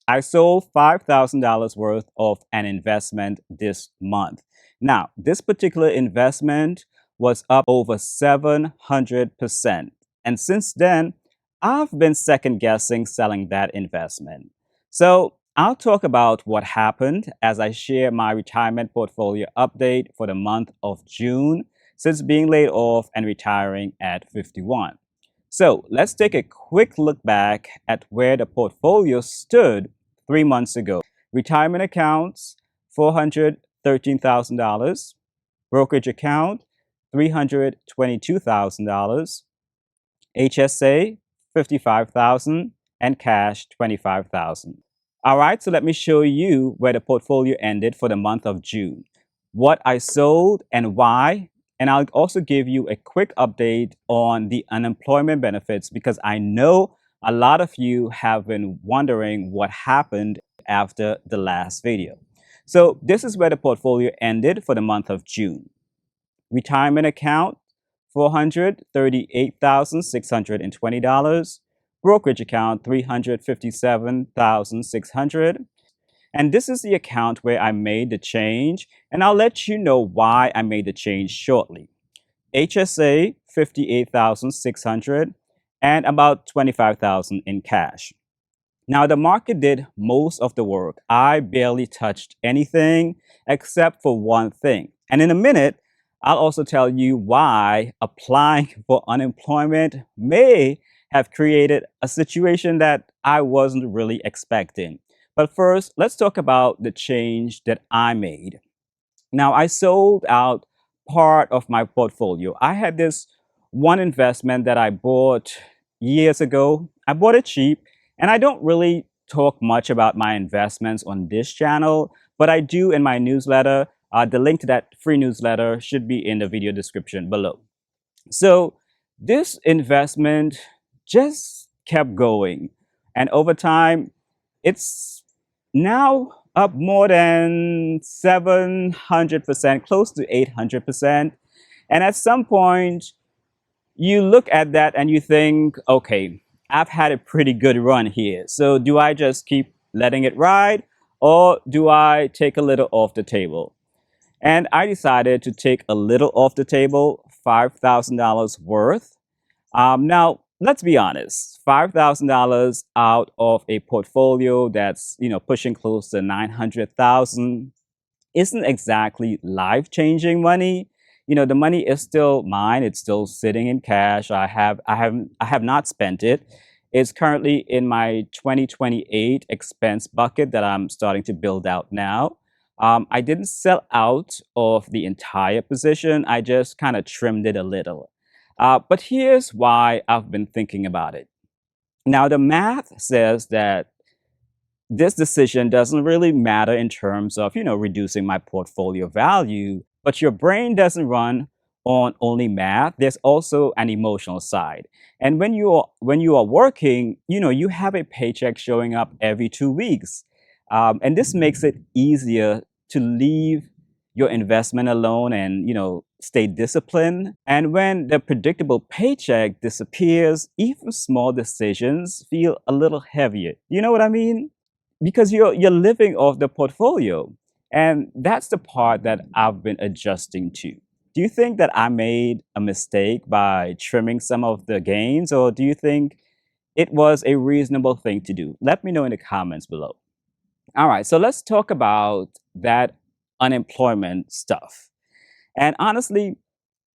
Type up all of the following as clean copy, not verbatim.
I sold $5,000 worth of an investment this month. Now, this particular investment was up over 700%. And since then, I've been second guessing selling that investment. So I'll talk about what happened as I share my retirement portfolio update for the month of June since being laid off and retiring at 51. So let's take a quick look back at where the portfolio stood 3 months ago. Retirement accounts, $413,000. Brokerage account, $322,000. HSA, $55,000. And cash, $25,000. All right, so let me show you where the portfolio ended for the month of June, what I sold and why. And I'll also give you a quick update on the unemployment benefits because I know a lot of you have been wondering what happened after the last video. So this is where the portfolio ended for the month of June. Retirement account, $438,620. Brokerage account, $357,600. And this is the account where I made the change, and I'll let you know why I made the change shortly. HSA, $58,600, and about $25,000 in cash. Now, the market did most of the work. I barely touched anything except for one thing. And in a minute, I'll also tell you why applying for unemployment may have created a situation that I wasn't really expecting. But first, let's talk about the change that I made. Now, I sold out part of my portfolio. I had this one investment that I bought years ago. I bought it cheap, and I don't really talk much about my investments on this channel, but I do in my newsletter. The link to that free newsletter should be in the video description below. So this investment just kept going. And over time, it's now up more than 700%, close to 800%. And at some point, you look at that and you think, okay, I've had a pretty good run here. So do I just keep letting it ride or do I take a little off the table? And I decided to take a little off the table, $5,000 worth. Now, let's be honest, $5,000 out of a portfolio that's, pushing close to 900,000 isn't exactly life-changing money. The money is still mine. It's still sitting in cash. I have not spent it. It's currently in my 2028 expense bucket that I'm starting to build out now. I didn't sell out of the entire position. I just kind of trimmed it a little. But here's why I've been thinking about it. Now, the math says that this decision doesn't really matter in terms of, reducing my portfolio value, but your brain doesn't run on only math. There's also an emotional side. And when you are working, you have a paycheck showing up every 2 weeks. And this makes it easier to leave your investment alone and, stay disciplined. And when the predictable paycheck disappears, even small decisions feel a little heavier. You know what I mean? Because you're living off the portfolio. And that's the part that I've been adjusting to. Do you think that I made a mistake by trimming some of the gains, or do you think it was a reasonable thing to do? Let me know in the comments below. All right, so let's talk about that unemployment stuff. And honestly,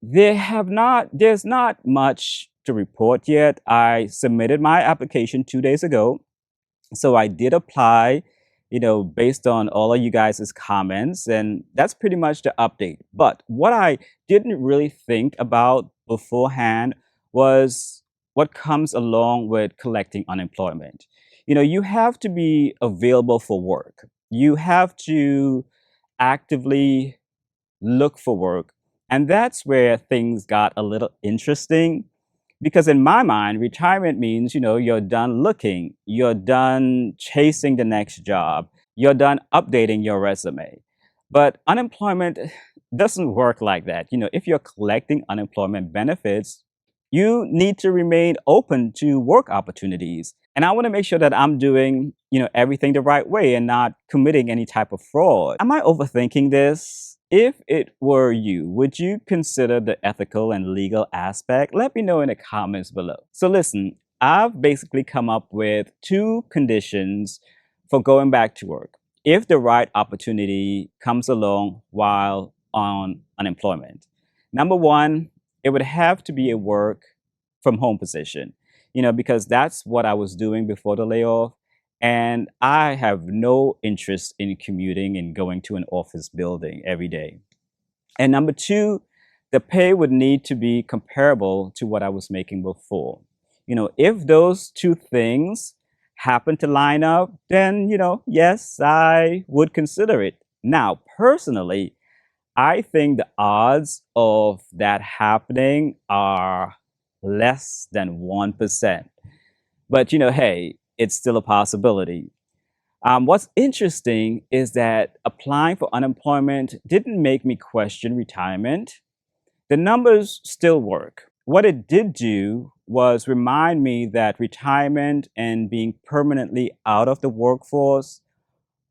there's not much to report yet. I submitted my application 2 days ago. So I did apply, based on all of you guys' comments, and that's pretty much the update. But what I didn't really think about beforehand was what comes along with collecting unemployment. You have to be available for work. You have to actively look for work. And that's where things got a little interesting because in my mind, retirement means, you're done looking, you're done chasing the next job, you're done updating your resume. But unemployment doesn't work like that. If you're collecting unemployment benefits, you need to remain open to work opportunities. And I want to make sure that I'm doing, everything the right way and not committing any type of fraud. Am I overthinking this? If it were you, would you consider the ethical and legal aspect? Let me know in the comments below. So listen, I've basically come up with 2 conditions for going back to work if the right opportunity comes along while on unemployment. Number 1, it would have to be a work from home position, because that's what I was doing before the layoff. And I have no interest in commuting and going to an office building every day. And number 2, the pay would need to be comparable to what I was making before. If those 2 things happen to line up, then, yes, I would consider it. Now, personally, I think the odds of that happening are less than 1%. But, hey, it's still a possibility. What's interesting is that applying for unemployment didn't make me question retirement. The numbers still work. What it did do was remind me that retirement and being permanently out of the workforce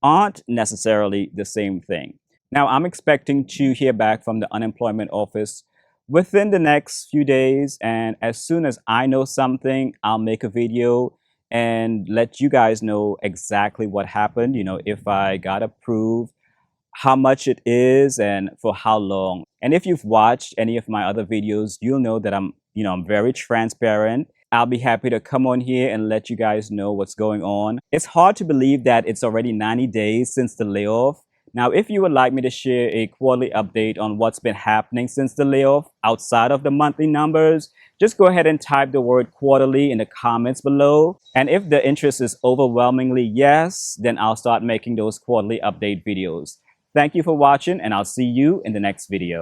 aren't necessarily the same thing. Now, I'm expecting to hear back from the unemployment office within the next few days. And as soon as I know something, I'll make a video and let you guys know exactly what happened, if I got approved, how much it is, and for how long. And if you've watched any of my other videos, you'll know that I'm very transparent. I'll be happy to come on here and let you guys know what's going on. It's hard to believe that it's already 90 days since the layoff. Now, if you would like me to share a quarterly update on what's been happening since the layoff outside of the monthly numbers, just go ahead and type the word quarterly in the comments below. And if the interest is overwhelmingly yes, then I'll start making those quarterly update videos. Thank you for watching, and I'll see you in the next video.